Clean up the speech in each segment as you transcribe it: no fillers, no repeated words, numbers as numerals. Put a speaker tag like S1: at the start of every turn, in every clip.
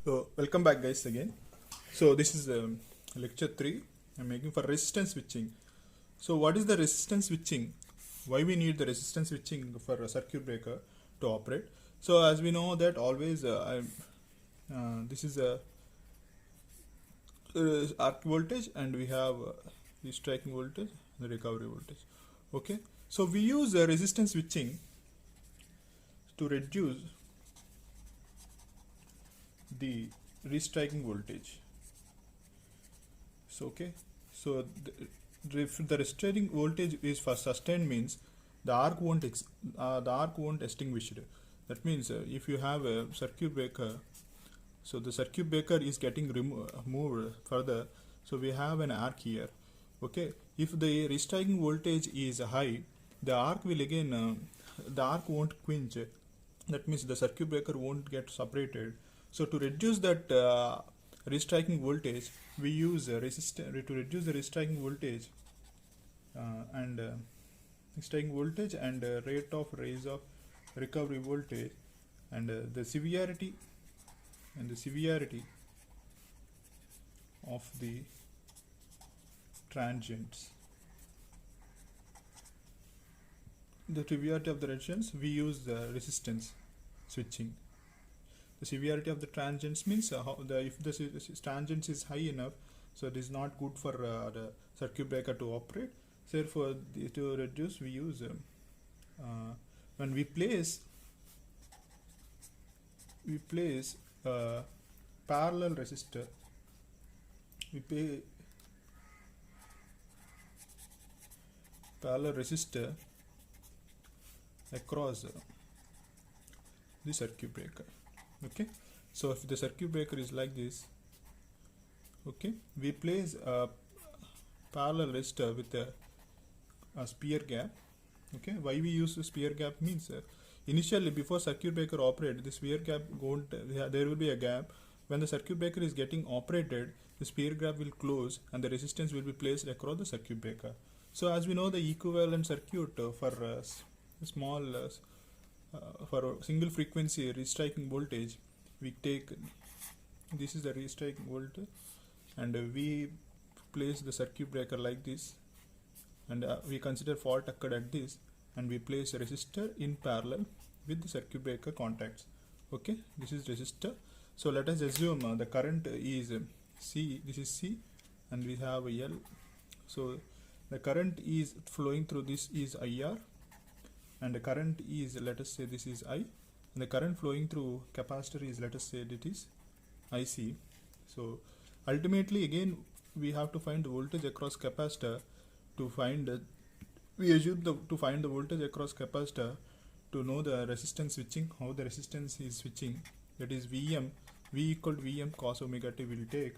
S1: So welcome back guys again. So this is lecture 3 I'm making for resistance switching. So what is the resistance switching? Why we need the resistance switching for a circuit breaker to operate? So as we know that always this is a arc voltage and we have the striking voltage, the recovery voltage. Okay, so we use resistance switching to reduce the restriking voltage. So okay, so if the restraining voltage is for sustained means the arc won't extinguish it. That means if you have a circuit breaker, so the circuit breaker is getting moved further, so we have an arc here. Okay, if the restriking voltage is high, the arc will again the arc won't quench. That means the circuit breaker won't get separated. So to reduce that restriking voltage, we use resistance to reduce the restriking voltage and rate of rise of recovery voltage and the severity of the transients. The severity of the transients, we use the resistance switching. The severity of the transients means if the transients is high enough, so it is not good for the circuit breaker to operate. Therefore, to reduce, we use when we place parallel resistor. We pay parallel resistor across the circuit breaker. Okay, so if the circuit breaker is like this, okay, we place a parallel resistor with a spear gap. Okay, why we use a spear gap means initially before circuit breaker operate, the spear gap won't, there will be a gap. When the circuit breaker is getting operated, the spear gap will close and the resistance will be placed across the circuit breaker. So as we know, the equivalent circuit for small for a single frequency restriking voltage, we take this is the restriking voltage and we place the circuit breaker like this, and we consider fault occurred at this, and we place a resistor in parallel with the circuit breaker contacts. Okay, this is resistor. So let us assume the current is C, this is C, and we have a L. So the current is flowing through this is IR, and the current is, let us say this is I, and the current flowing through capacitor is, let us say it is IC. So ultimately again we have to find the voltage across capacitor to find we assume to find the voltage across capacitor to know the resistance switching, how the resistance is switching. That is Vm, V equal to Vm cos omega t will take.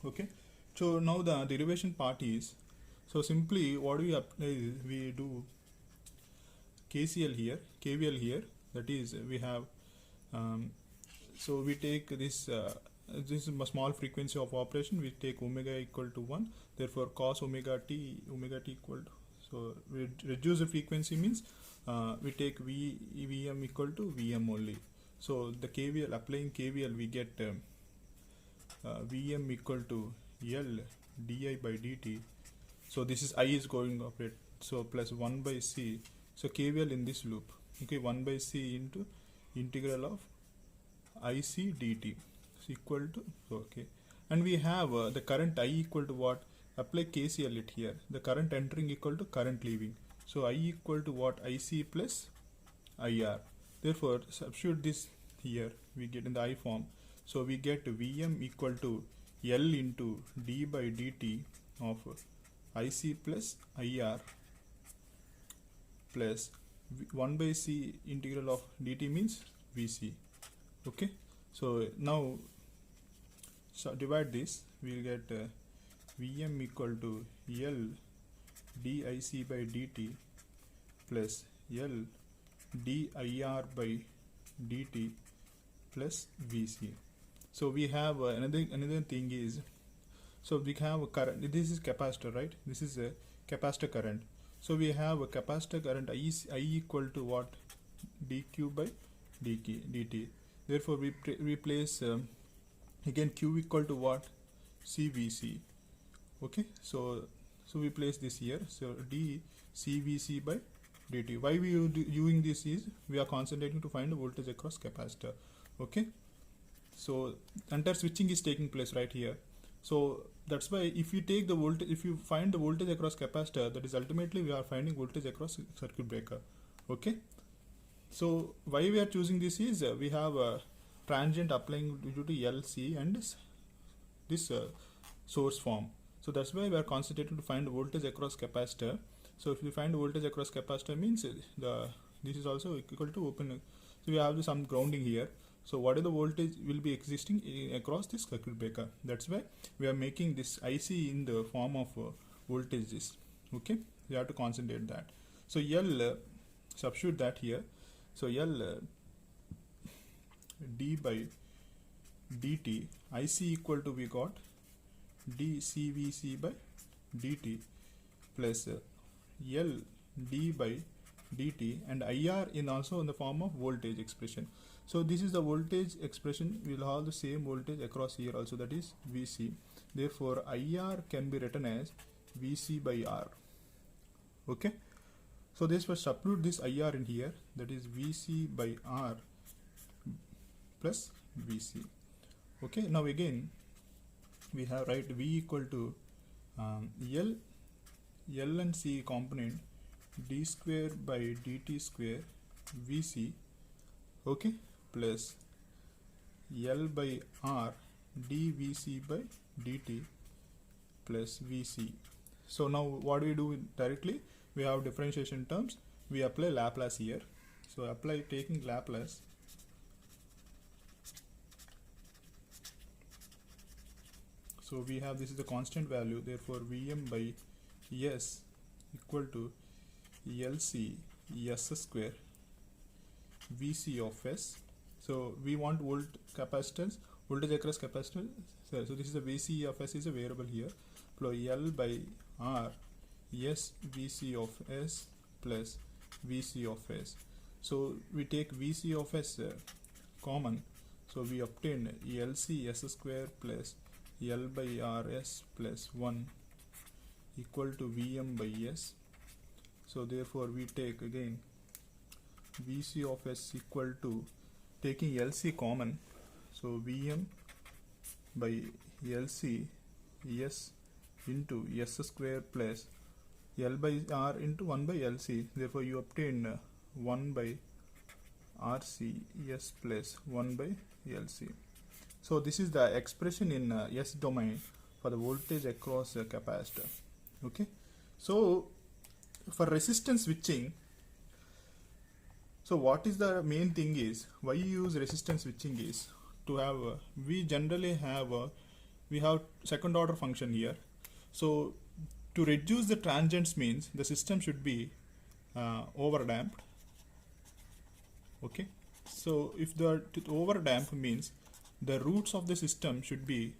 S1: Okay, so now the derivation part is, so simply what we apply is we do KCL here, KVL here. That is we have so we take this this is a small frequency of operation. We take omega equal to 1. Therefore, cos omega t equal to, so we reduce the frequency means we take Vm equal to Vm only. So the KVL, applying KVL, we get Vm equal to L di by dt. So this is I is going to operate, so plus 1 by C. So KVL in this loop, okay, 1 by C into integral of IC dt is equal to, so okay, and we have the current I equal to what? Apply KCL it here. The current entering equal to current leaving. So I equal to what? IC plus IR. Therefore, substitute this here, we get in the I form. So we get Vm equal to L into d by dt of IC plus IR plus 1 by C integral of dt means Vc. Okay, so now divide this, we will get Vm equal to L dic by dt plus L dir by dt plus Vc. So we have another thing is, so we have a current, this is capacitor, right? This is a capacitor current. So we have a capacitor current I equal to what? dq by dt. Therefore we place again q equal to what, cvc. Okay, so we place this here, so d cvc by dt. Why we using this is we are concentrating to find the voltage across capacitor. Okay, so entire switching is taking place right here. So that's why if you take the voltage, if you find the voltage across capacitor, that is ultimately we are finding voltage across circuit breaker. Okay, so why we are choosing this is we have a transient applying due to LC and this source form. So that's why we are concentrating to find voltage across capacitor. So if you find voltage across capacitor means this is also equal to open. So we have some grounding here. So what is the voltage will be existing across this circuit breaker. That's why we are making this IC in the form of voltages. Okay, we have to concentrate that. So L substitute that here. So L d by dt, IC equal to we got d cvc by dt plus L d by dt, and IR in also in the form of voltage expression. So this is the voltage expression. We will have the same voltage across here also, that is VC. Therefore IR can be written as VC by R. Okay, so this was substitute this IR in here, that is VC by R plus VC. Okay, now again we have write V equal to L and C component d square by dt square VC, okay, plus L by R dVC by dt plus VC. So now what do we do directly? We have differentiation terms. We apply Laplace here. So apply taking Laplace. So we have this is the constant value. Therefore Vm by S equal to LC S square VC of S. So we want voltage across capacitance. So this is the VC of S is a variable here. Plus L by R S VC of S plus VC of S. So we take VC of S common. So we obtain LC S square plus L by RS plus 1 equal to Vm by S. So therefore we take again VC of S equal to taking LC common. So Vm by LC S into S square plus L by R into 1 by LC. Therefore you obtain 1 by RC S plus 1 by LC. So this is the expression in S domain for the voltage across a capacitor. Okay, so for resistance switching, so what is the main thing is why you use resistance switching is to have we generally have we have second order function here. So to reduce the transients means the system should be overdamped. Okay, so if the overdamp means the roots of the system should be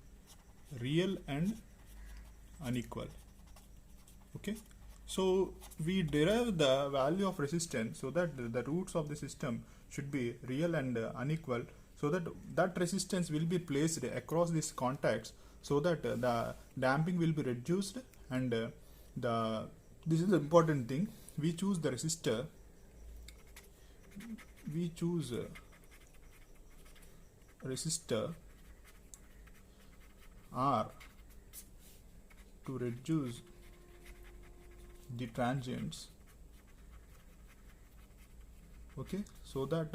S1: real and unequal. Okay, so we derive the value of resistance so that the roots of the system should be real and unequal, so that that resistance will be placed across these contacts so that the damping will be reduced, and this is the important thing. We choose the resistor, we choose resistor R to reduce the transients. Okay, so that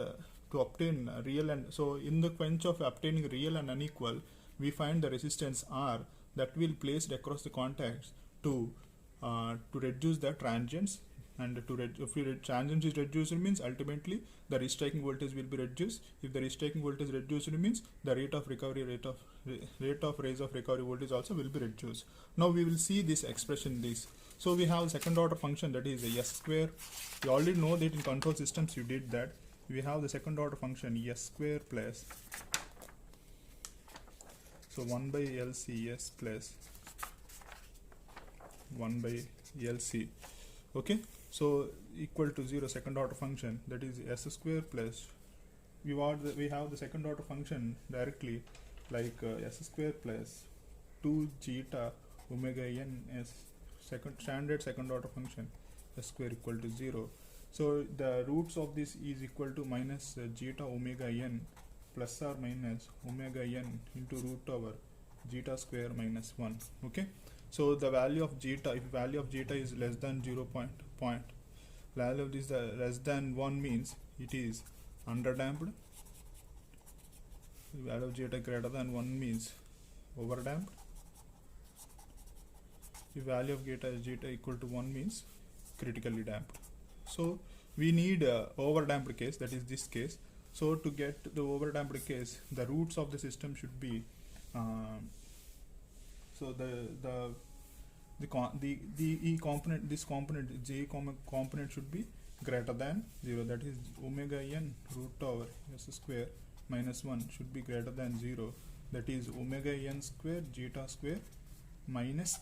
S1: to obtain real and, so in the quench of obtaining real and unequal, we find the resistance R that will placed across the contacts to reduce the transients, and if the transients is reduced, it means ultimately the restriking voltage will be reduced. If the restriking voltage reduced, it means the rate of raise of recovery voltage also will be reduced. Now we will see this expression this. So we have second order function, that is S square. You already know that in control systems you did that. We have the second order function S square plus, so 1 by LCS plus 1 by LC. Okay, so equal to 0 second order function, that is S square plus we have the second order function directly, like s square plus 2 zeta omega n as standard second order function, s square equal to 0. So the roots of this is equal to minus zeta omega n plus or minus omega n into root over zeta square minus 1. Okay, so the value of zeta, if value of zeta is less than 0 point, value of this less than 1 means it is underdamped. Value of zeta greater than 1 means overdamped. If value of zeta equal to 1 means critically damped. So we need overdamped case, that is this case. So to get the overdamped case, the roots of the system should be so the E component, this component J component should be greater than 0, that is omega n root over s square minus 1 should be greater than 0, that is omega n square zeta square minus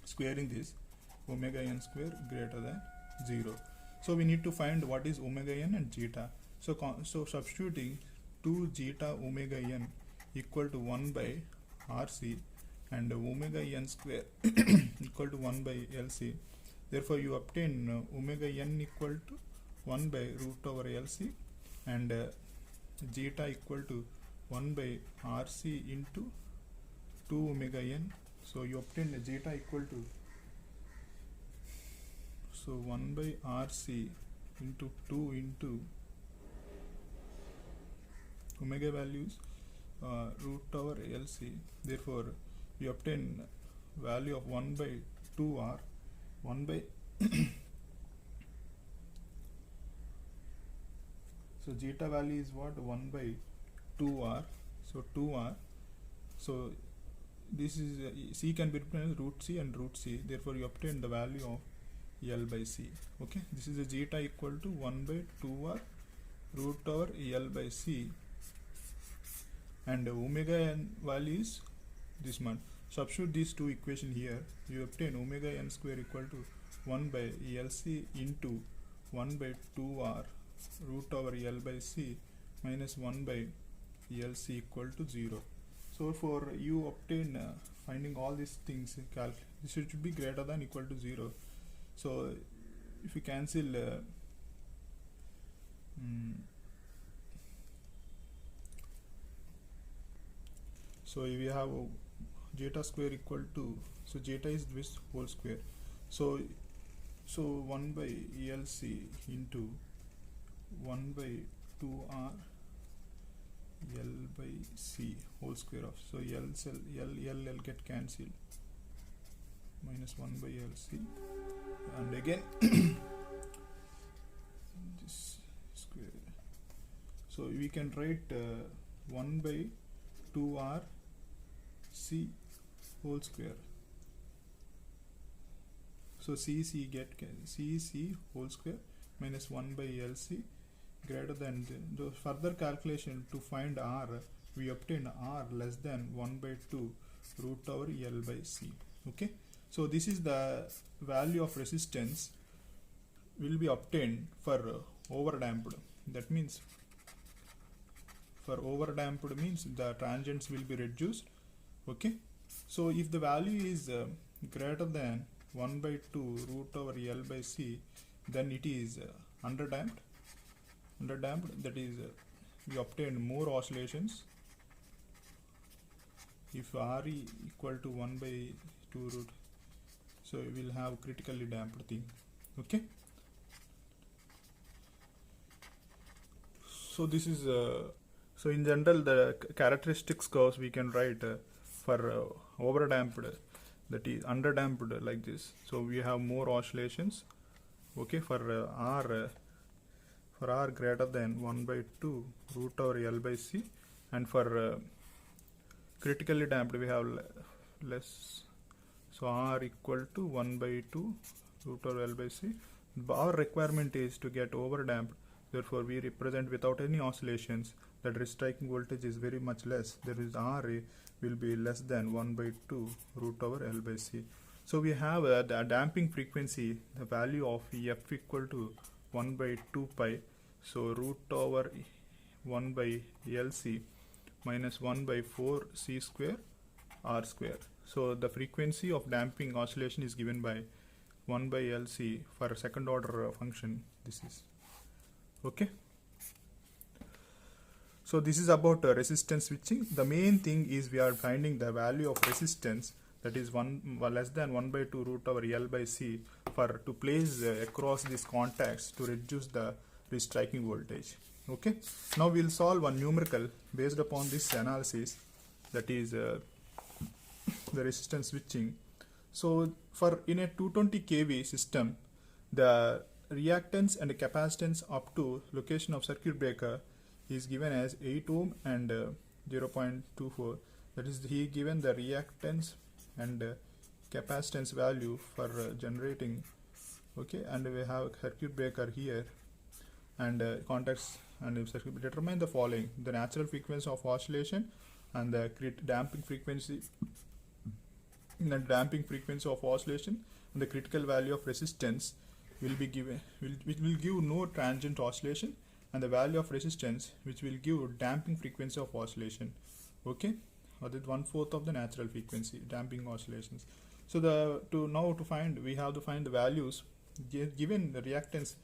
S1: squaring this omega n square greater than 0. So we need to find what is omega n and zeta. So substituting 2 zeta omega n equal to 1 by RC and omega n square equal to 1 by LC. Therefore you obtain omega n equal to 1 by root over LC and zeta equal to 1 by RC into 2 omega n. So you obtain zeta equal to 1 by RC into 2 into omega values root over LC. Therefore we obtain value of 1 by 2R, 1 by so zeta value is what, 1 by 2R, so 2R. So this is C can be written as root C and root C, therefore you obtain the value of L by C. Okay, this is a zeta equal to 1 by 2R root over L by C, and omega n value is this much. Substitute these two equations here, you obtain omega n square equal to 1 by LC into 1 by 2R root over L by C minus 1 by LC equal to 0. So for you obtain finding all these things, this should be greater than equal to 0. So if you cancel so we have zeta square equal to, so zeta is this whole square, so 1 by LC into 1 by 2R L by C whole square of, so L get cancelled, minus 1 by LC, and again this square, so we can write 1 by 2R C whole square, so C whole square minus 1 by LC greater than the further calculation to find R, we obtain R less than 1 by 2 root over L by C. Okay, so this is the value of resistance will be obtained for overdamped. That means for overdamped means the transients will be reduced. Okay, so if the value is greater than 1 by 2 root over L by C, then it is underdamped, that is we obtain more oscillations. If RE equal to 1 by 2 root, so we will have critically damped thing. Okay, so this is so in general the characteristics curves we can write for overdamped, that is underdamped like this, so we have more oscillations. Okay, for R greater than 1 by 2 root over L by C, and for critically damped we have less, so R equal to 1 by 2 root over L by C. Our requirement is to get overdamped, therefore we represent without any oscillations, that striking voltage is very much less, there is RA will be less than 1 by 2 root over L by C. So we have the damping frequency, the value of F equal to 1 by 2 pi. so root over 1 by LC minus 1 by 4 C square R square. So the frequency of damping oscillation is given by 1 by LC for a second order function. This is okay. So this is about resistance switching. The main thing is we are finding the value of resistance, that is less than 1 by 2 root over L by C, for to place across these contacts to reduce the striking voltage. Okay. Now we will solve one numerical based upon this analysis, that is the resistance switching. So for in a 220 kV system, the reactance and capacitance up to location of circuit breaker is given as 8 ohm and 0.24. that is he given the reactance and capacitance value for generating. Okay, and we have circuit breaker here and contacts and circuit. Determine the following: the natural frequency of oscillation and the damping frequency of oscillation, and the critical value of resistance will be given, which will give no transient oscillation, and the value of resistance which will give damping frequency of oscillation. Okay, or that 1/4 of the natural frequency damping oscillations. So to find, we have to find the values given the reactance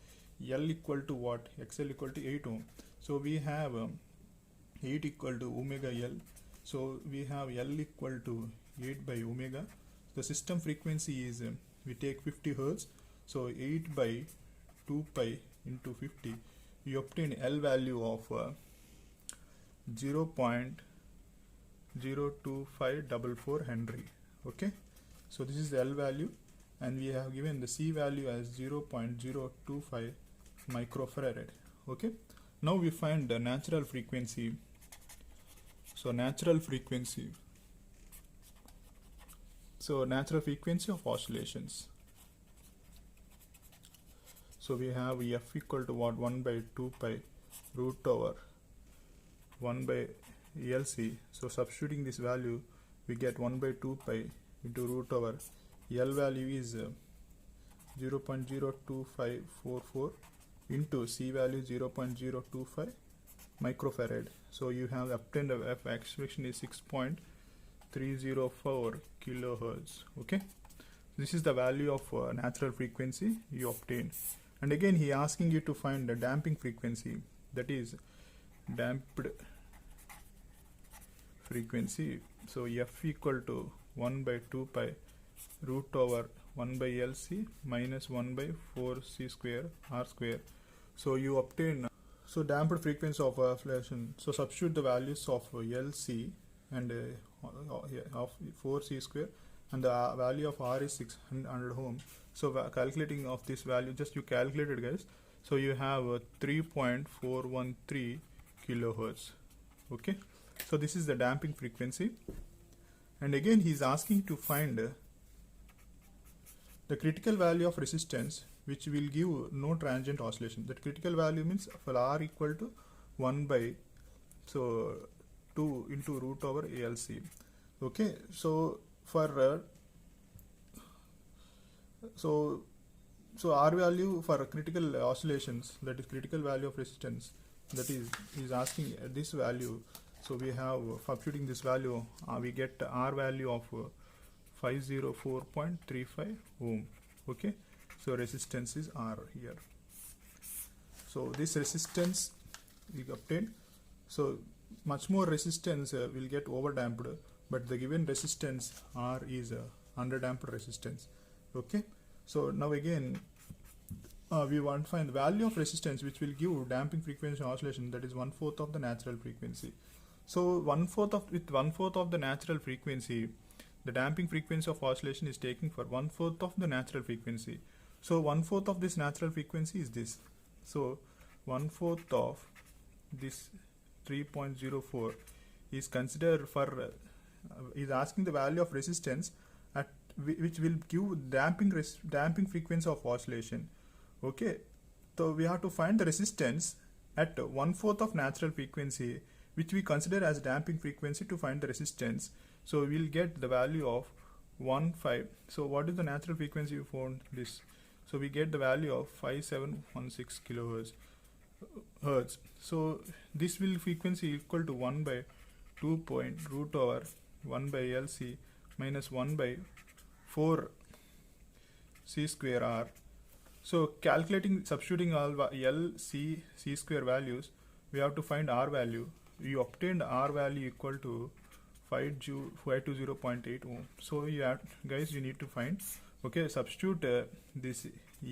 S1: L equal to what? XL equal to 8 ohm. So we have 8 equal to omega L. So we have L equal to 8 by omega. The system frequency is we take 50 Hertz. So 8 by 2 pi into 50. You obtain L value of 0.02544 Henry. Okay. So this is the L value, and we have given the C value as 0.025 microfarad. Okay. Now we find the natural frequency. So natural frequency of oscillations. So we have F equal to what? 1 by 2 pi root over 1 by LC. So substituting this value, we get 1 by 2 pi into root over L value is 0.02544 into C value 0.025 microfarad. So you have obtained the F expression is 6.304 kilohertz. Okay, this is the value of natural frequency you obtain. And again he asking you to find the damping frequency, that is damped frequency. So F equal to 1 by 2 pi root over 1 by LC minus 1 by 4 C square R square. So you obtain damped frequency of oscillation. So substitute the values of LC and of 4 C square, and the value of R is 600 ohm. So calculating of this value, just you calculated, guys. So you have 3.413 kilohertz. Okay. So this is the damping frequency. And again he is asking to find the critical value of resistance which will give no transient oscillation. That critical value means for R equal to 1 by 2 into root over ALC. Okay, so for so R value for critical oscillations, that is critical value of resistance, that is asking this value. So we have substituting this value, we get R value of 504.35 ohm. Okay, so resistance is R here. So this resistance we obtained. So much more resistance will get overdamped, but the given resistance R is underdamped resistance. Okay, so now again we want to find the value of resistance which will give damping frequency oscillation, that is 1/4 of the natural frequency. So 1/4 of the natural frequency, the damping frequency of oscillation is taking for 1/4 of the natural frequency. So 1/4 of this natural frequency is this. So 1/4 of this 3.04 is considered for is asking the value of resistance at which will give damping frequency of oscillation. Okay, so we have to find the resistance at 1/4 of natural frequency, which we consider as damping frequency, to find the resistance. So we'll get the value of 1.5. So what is the natural frequency you found this? So we get the value of 5716 kilohertz. hertz. So this will frequency equal to 1 by 2 point root over 1 by LC minus 1 by 4 C square R. So calculating, substituting all L, C square values, we have to find R value. We obtained R value equal to 520.8 ohm. So you have, guys, you need to find, okay, substitute this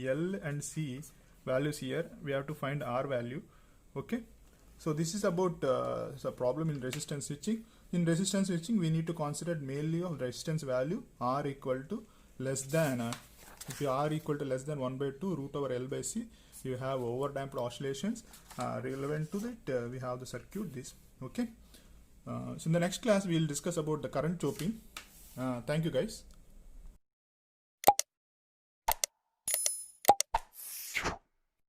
S1: L and C values here. We have to find R value. Okay, so this is about the problem in resistance switching. In resistance switching, we need to consider mainly of resistance value R equal to less than if you R equal to less than 1 by 2 root over L by C, you have overdamped oscillations. Relevant to that, we have the circuit this. Okay. So in the next class, we will discuss about the current chopping. Thank you, guys.